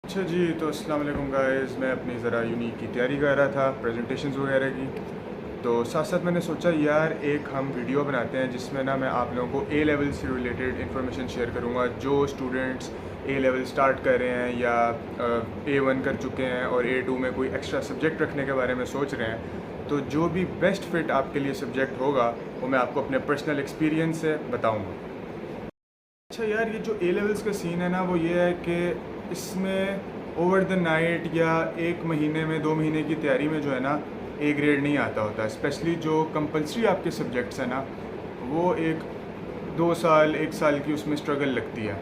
اچھا جی، تو السلام علیکم گائز. میں اپنی ذرا یونیک کی تیاری کر رہا تھا پریزنٹیشنز وغیرہ کی. تو ساتھ ساتھ میں نے سوچا یار ایک ہم ویڈیو بناتے ہیں جس میں نا میں آپ لوگوں کو اے لیول سے ریلیٹڈ انفارمیشن شیئر کروں گا. جو اسٹوڈنٹس اے لیول سٹارٹ کر رہے ہیں یا A1 کر چکے ہیں اور A2 میں کوئی ایکسٹرا سبجیکٹ رکھنے کے بارے میں سوچ رہے ہیں, تو جو بھی بیسٹ فٹ آپ کے لیے سبجیکٹ ہوگا وہ میں آپ کو اپنے پرسنل ایکسپیرینس سے بتاؤں گا. اچھا یار, یہ جو اے لیولس کا سین ہے نا وہ یہ ہے کہ اس میں اوور دا نائٹ یا ایک مہینے میں 2 مہینے کی تیاری میں جو ہے نا اے گریڈ نہیں آتا ہوتا. اسپیشلی جو کمپلسری آپ کے سبجیکٹس ہیں نا وہ 2 سال 1 سال کی اس میں اسٹرگل لگتی ہے.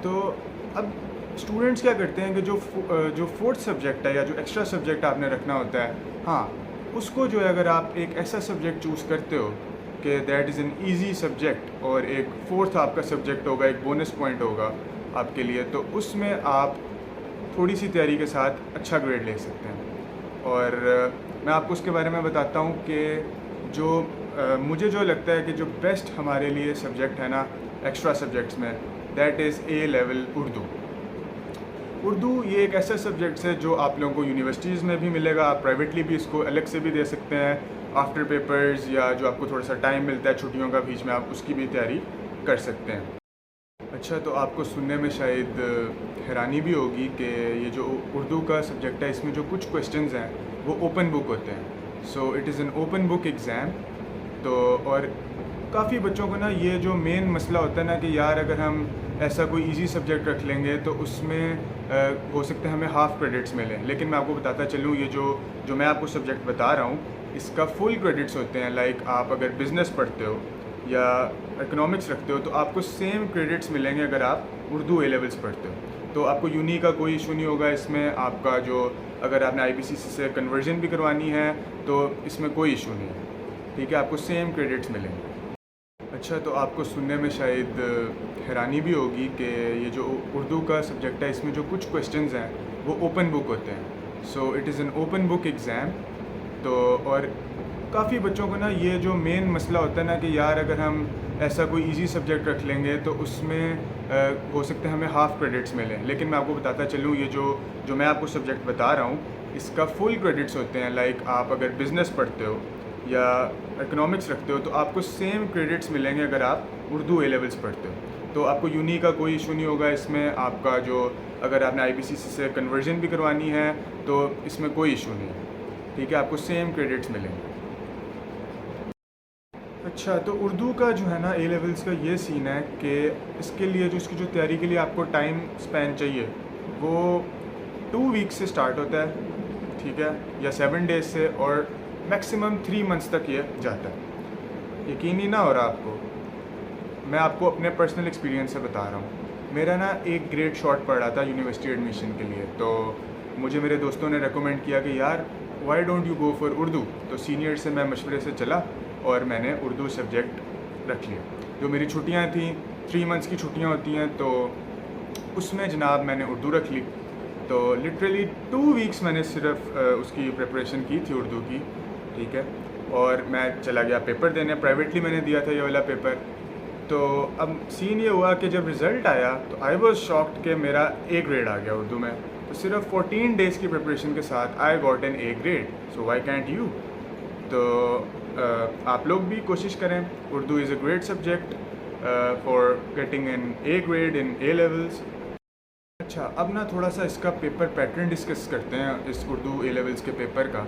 تو اب اسٹوڈنٹس کیا کرتے ہیں کہ جو فورتھ سبجیکٹ ہے یا جو ایکسٹرا سبجیکٹ آپ نے رکھنا ہوتا ہے, ہاں اس کو جو ہے اگر آپ ایک ایسا سبجیکٹ چوز کرتے ہو کہ that is an easy subject اور ایک فورتھ آپ کا سبجیکٹ ہوگا, ایک بونس پوائنٹ ہوگا آپ کے لیے, تو اس میں آپ تھوڑی سی تیاری کے ساتھ اچھا گریڈ لے سکتے ہیں. اور میں آپ کو اس کے بارے میں بتاتا ہوں کہ جو مجھے جو لگتا ہے کہ جو بیسٹ ہمارے لیے سبجیکٹ ہے نا ایکسٹرا سبجیکٹس میں, that is a level Urdu. Urdu یہ ایک ایسا سبجیکٹس ہے جو آپ لوگوں کو یونیورسٹیز میں بھی ملے گا, آپ پرائیویٹلی بھی اس کو الگ سے بھی دے سکتے ہیں آفٹر پیپرز, یا جو آپ کو تھوڑا سا ٹائم ملتا ہے چھٹیوں کا بیچ میں آپ اس کی بھی تیاری کر سکتے ہیں. اچھا, تو آپ کو سننے میں شاید حیرانی بھی ہوگی کہ یہ جو اردو کا سبجیکٹ ہے اس میں جو کچھ کویشچنز ہیں وہ اوپن بک ہوتے ہیں. So it is an open book exam. تو اور کافی بچوں کو نا یہ جو مین مسئلہ ہوتا ہے نا کہ یار اگر ہم ایسا کوئی ایزی سبجیکٹ رکھ لیں گے تو اس میں ہو سکتا ہے ہمیں ہاف کریڈٹس ملیں. لیکن میں آپ کو بتاتا چلوں یہ جو میں آپ کو سبجیکٹ بتا رہا ہوں اس کا فل کریڈٹس ہوتے ہیں. لائک آپ اگر بزنس پڑھتے ہو یا اکنامکس رکھتے ہو تو آپ کو سیم کریڈٹس ملیں گے اگر آپ اردو اے لیولس پڑھتے ہو. تو آپ کو یونی کا کوئی ایشو نہیں ہوگا اس میں. آپ کا جو اگر آپ نے IBCC سے کنورژن بھی کروانی ہے تو اس میں کوئی ایشو نہیں ہے. ٹھیک ہے, آپ کو سیم کریڈٹس ملیں گے. اچھا, تو آپ کو سننے میں شاید حیرانی بھی ہوگی کہ یہ جو اردو کا سبجیکٹ ہے اس میں جو کچھ کویشچنز ہیں وہ اوپن بک ہوتے ہیں. So it is an open book exam. تو اور کافی بچوں کو نا یہ جو مین مسئلہ ہوتا ہے نا کہ یار اگر ہم ایسا کوئی ایزی سبجیکٹ رکھ لیں گے تو اس میں ہو سکتا ہے ہمیں ہاف کریڈٹس ملیں. لیکن میں آپ کو بتاتا چلوں یہ جو میں آپ کو سبجیکٹ بتا رہا ہوں اس کا فل کریڈٹس ہوتے ہیں. لائک آپ اگر بزنس پڑھتے ہو یا اکنامکس رکھتے ہو تو آپ کو سیم کریڈٹس ملیں گے اگر آپ اردو اے لیولس پڑھتے ہو. تو آپ کو یونی کا کوئی ایشو نہیں ہوگا اس میں. آپ کا جو اگر آپ نے IBCC سے کنورژن بھی کروانی ہے تو اس میں کوئی ایشو نہیں ہے. ٹھیک ہے, آپ کو سیم کریڈٹس ملیں گے. اچھا, تو اردو کا جو ہے نا اے لیولس کا یہ سین ہے کہ اس کے لیے اس کی جو تیاری کے لیے آپ کو ٹائم اسپین چاہیے وہ 2 ویکس سے سٹارٹ ہوتا ہے. ٹھیک ہے, یا 7 ڈیز سے, اور میکسیمم 3 منتھس تک یہ جاتا ہے. یقینی نہ ہو رہا آپ کو, میں آپ کو اپنے پرسنل ایکسپیرینس سے بتا رہا ہوں. میرا نا ایک گریڈ شارٹ پڑ رہا تھا یونیورسٹی ایڈمیشن کے لیے, تو مجھے میرے دوستوں نے ریکمینڈ کیا کہ یار why don't you go for Urdu. تو سینئر سے میں مشورے سے چلا اور میں نے اردو سبجیکٹ رکھ لیا. جو میری چھٹیاں تھیں 3 منتھس کی چھٹیاں ہوتی ہیں تو اس میں جناب میں نے اردو رکھ لی. تو لٹرلی 2 ویکس میں نے صرف اس کی پریپریشن کی تھی اردو کی. ٹھیک ہے, اور میں چلا گیا پیپر دینے. پرائیویٹلی میں نے دیا تھا یہ والا پیپر. تو اب سین یہ ہوا کہ جب رزلٹ آیا تو آئی واز شاکڈ کہ میرا اے گریڈ آ گیا اردو میں. تو صرف 14 ڈیز کی پریپریشن کے ساتھ I got an A grade. So why can't you. تو آپ لوگ بھی کوشش کریں. Urdu is a great subject for getting an A grade in A levels. اچھا, اب نا تھوڑا سا اس کا پیپر پیٹرن ڈسکس کرتے ہیں اس اردو اے لیولس کے پیپر کا.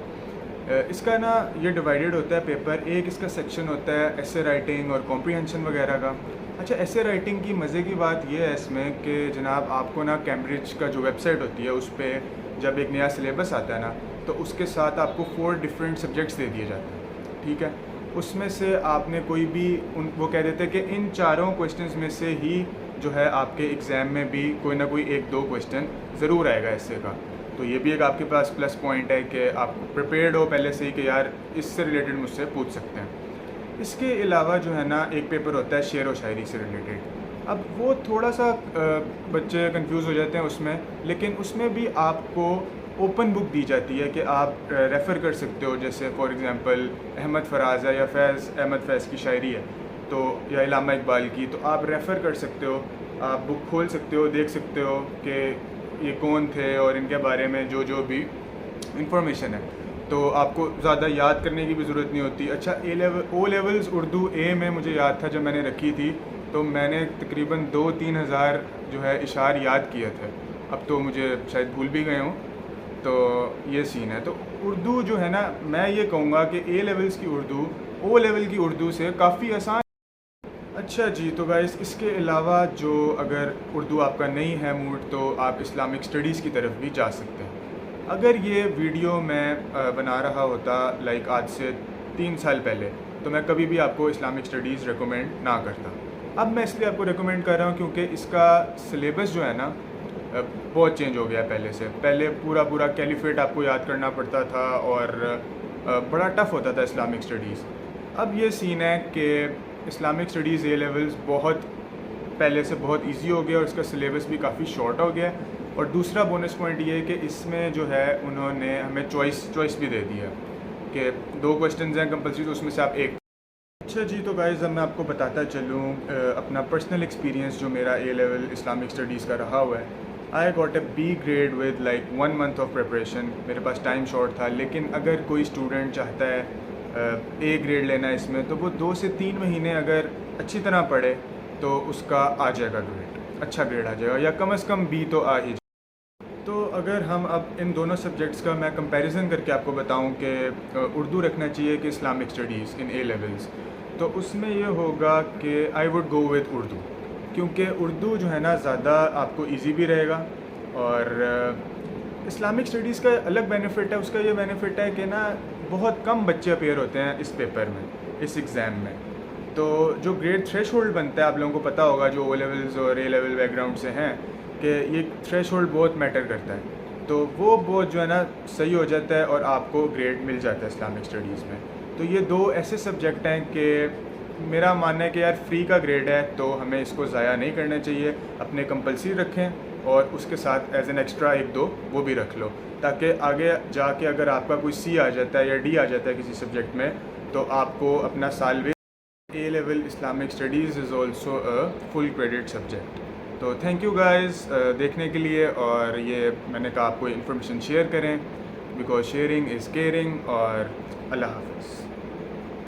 اس کا نا یہ ڈیوائیڈڈ ہوتا ہے پیپر. ایک اس کا سیکشن ہوتا ہے ایسے رائٹنگ اور کمپریہنشن وغیرہ کا. اچھا, ایسے رائٹنگ کی مزے کی بات یہ ہے اس میں کہ جناب آپ کو نا کیمبرج کا جو ویب سائٹ ہوتی ہے اس پہ جب ایک نیا سلیبس آتا ہے نا تو اس کے ساتھ آپ کو 4 ڈفرینٹ سبجیکٹس دے دیے جاتے ہیں. ٹھیک ہے, اس میں سے آپ نے کوئی بھی وہ کہہ دیتے کہ ان 4 کویشچنز میں سے ہی جو ہے آپ کے ایگزام میں بھی کوئی نہ کوئی 1-2 کویشچن ضرور آئے گا ایسے کا. تو یہ بھی ایک آپ کے پاس پلس پوائنٹ ہے کہ آپ پریپیئرڈ ہو پہلے سے ہی کہ یار اس سے ریلیٹڈ مجھ سے پوچھ سکتے ہیں. اس کے علاوہ جو ہے نا ایک پیپر ہوتا ہے شعر و شاعری سے ریلیٹڈ. اب وہ تھوڑا سا بچے کنفیوز ہو جاتے ہیں اس میں, لیکن اس میں بھی آپ کو اوپن بک دی جاتی ہے کہ آپ ریفر کر سکتے ہو. جیسے فار ایگزامپل احمد فراز ہے یا احمد فیض کی شاعری ہے تو, یا علامہ اقبال کی, تو آپ ریفر کر سکتے ہو. آپ بک کھول سکتے ہو, دیکھ سکتے ہو کہ یہ کون تھے اور ان کے بارے میں جو بھی انفارمیشن ہے، تو آپ کو زیادہ یاد کرنے کی بھی ضرورت نہیں ہوتی. اچھا او لیولز اردو اے میں مجھے یاد تھا جب میں نے رکھی تھی، تو میں نے تقریباً 2-3 ہزار جو ہے اشعار یاد کیے تھے. اب تو مجھے شاید بھول بھی گئے ہوں. تو یہ سین ہے. تو اردو جو ہے نا، میں یہ کہوں گا کہ اے لیولز کی اردو او لیول کی اردو سے کافی آسان. اچھا جی، تو گائز اس کے علاوہ جو اگر اردو آپ کا نہیں ہے موڈ، تو آپ اسلامک اسٹڈیز کی طرف بھی جا سکتے ہیں. اگر یہ ویڈیو میں بنا رہا ہوتا لائک آج سے 3 سال پہلے، تو میں کبھی بھی آپ کو اسلامک اسٹڈیز ریکومینڈ نہ کرتا. اب میں اس لیے آپ کو ریکومینڈ کر رہا ہوں کیونکہ اس کا سلیبس جو ہے نا بہت چینج ہو گیا پہلے سے. پہلے پورا کیلیفیٹ آپ کو یاد کرنا پڑتا تھا اور بڑا ٹف ہوتا تھا اسلامک اسٹڈیز. اب یہ سین ہے کہ اسلامک اسٹڈیز اے لیولز بہت پہلے سے بہت ایزی ہو گیا اور اس کا سلیبس بھی کافی شارٹ ہو گیا. اور دوسرا بونس پوائنٹ یہ ہے کہ اس میں جو ہے انہوں نے ہمیں چوائس بھی دے دی ہے کہ 2 کویسچنز ہیں کمپلسری، تو اس میں سے آپ ایک. اچھا جی، تو گائز اب میں آپ کو بتاتا چلوں اپنا پرسنل ایکسپیرینس جو میرا اے لیول اسلامک اسٹڈیز کا رہا ہوا ہے. I got A B grade with like 1 month of preparation. میرے پاس ٹائم شارٹ تھا، لیکن اگر کوئی اسٹوڈنٹ چاہتا ہے اے گریڈ لینا ہے اس میں، تو وہ 2 سے 3 مہینے اگر اچھی طرح پڑھے تو اس کا آ جائے گا گریڈ، اچھا گریڈ آ جائے گا، یا کم از کم بی تو آ ہی جائے. تو اگر ہم اب ان دونوں سبجیکٹس کا میں کمپیریزن کر کے آپ کو بتاؤں کہ اردو رکھنا چاہیے کہ Islamic studies in A levels, تو اس میں یہ ہوگا کہ I would go with Urdu. کیونکہ اردو جو ہے نا زیادہ آپ کو ایزی بھی رہے گا. اور اسلامک اسٹڈیز کا الگ بینیفٹ ہے. اس کا یہ بینیفٹ ہے کہ نا بہت کم بچے اپیئر ہوتے ہیں اس پیپر میں، اس ایگزام میں. تو جو گریڈ تھریش ہولڈ بنتا ہے، آپ لوگوں کو پتہ ہوگا جو او لیولز اور اے لیول بیک گراؤنڈ سے ہیں، کہ یہ تھریش ہولڈ بہت میٹر کرتا ہے. تو وہ بہت جو ہے نا صحیح ہو جاتا ہے اور آپ کو گریڈ مل جاتا ہے اسلامک اسٹڈیز میں. تو یہ 2 ایسے سبجیکٹ ہیں کہ میرا ماننا ہے کہ یار فری کا گریڈ ہے تو ہمیں اس کو ضائع نہیں کرنا چاہیے. اپنے کمپلسری رکھیں اور اس کے ساتھ ایز این ایکسٹرا 1-2 وہ بھی رکھ لو، تاکہ آگے جا کے اگر آپ کا کوئی سی آ جاتا ہے یا ڈی آ جاتا ہے کسی سبجیکٹ میں، تو آپ کو اپنا سال بھی. A level Islamic studies is also a full credit subject. تو تھینک یو گائز دیکھنے کے لیے. اور یہ میں نے کہا آپ کو انفارمیشن شیئر کریں، بیکاز شیئرنگ از کیئرنگ. اور اللہ حافظ.